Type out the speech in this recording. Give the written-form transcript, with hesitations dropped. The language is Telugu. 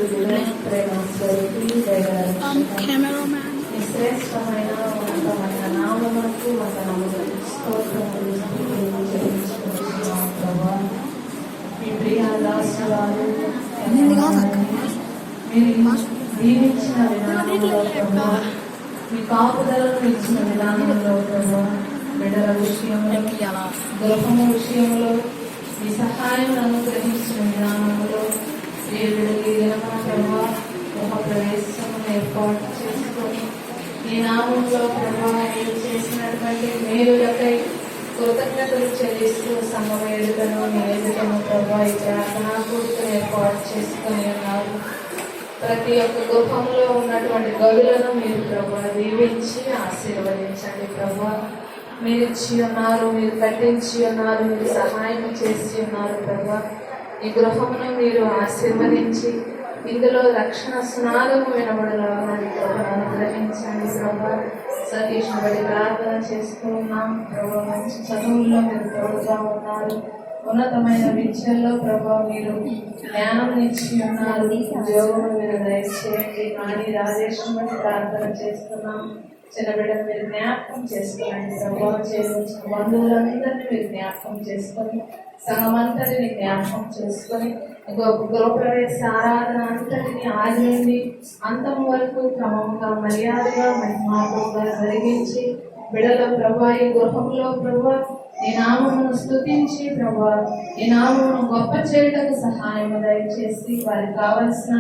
పరిశుద్ధుడు ప్రేమ స్వరూపి ఈ శ్రేష్టమైన ఉన్నతమైన నామమునకు వందనములు స్తోత్రములు చెల్లించుకుంటున్నాం ప్రభా. మీ ప్రియ దాసురాలు మీరు దీవించిన విధానంలో ప్రభా, మీ కాపుదలను ఇచ్చిన విధానంలో ప్రభా, బిడ్డల విషయంలో గృహము విషయంలో మీ సహాయం అనుగ్రహించిన విధానంలో దేవుడికి ప్రభా గృహ ప్రవేశము ఏర్పాటు చేసుకొని ఈ నామంలో ప్రభా మీరు చేసినటువంటి మేలులకై కృతజ్ఞతలు చెల్లిస్తూ సంఘ వేడుకను నివేదికను ప్రభా ఈ ప్రార్థనా కూర్చుని ఏర్పాటు చేసుకొని ఉన్నారు. ప్రతి ఒక్క గృహంలో ఉన్నటువంటి గదులను మీరు ప్రభా దీవించి ఆశీర్వదించండి ప్రభా. మీరు ఇచ్చి ఉన్నారు, మీరు కట్టించి ఉన్నారు, మీరు సహాయం చేసి ఉన్నారు ప్రభా. ఈ గృహమును మీరు ఆశీర్వదించి ఇందులో రక్షణ స్నానము వినబడలాలని ప్రభాను అనుగ్రహించండి ప్రభా. సతీష్ బడి ప్రార్థన చేస్తూ ఉన్నాం ప్రభా. మంచి చదువుల్లో మీరు తోడుగా ఉన్నారు. ఉన్నతమైన విద్యల్లో ప్రభా మీరు జ్ఞానం ఇచ్చి ఉన్నారు. ఉద్యోగం మీరు దయచేయండి. కానీ రాజేశ్వరం బట్టి ప్రార్థన చేస్తున్నాం. చిన్న బిడ్డను మీరు జ్ఞాపకం చేసుకోండి ప్రభావ. చేసిన బంధువులందరినీ మీరు జ్ఞాపకం చేసుకొని సంఘమంతటిని జ్ఞాపకం చేసుకొని గృహప్రవేశ ఆరాధన అంతటిని ఆది నుండి అంతం వరకు క్రమంగా మర్యాదగా మహిమాగా జరిగించి బిడల ప్రభా ఈ గృహంలో ప్రభా ఈ నామమును స్తుతించి ప్రభా ఈ నామమును గొప్ప చేయటకు సహాయం దయచేసి వారికి కావలసిన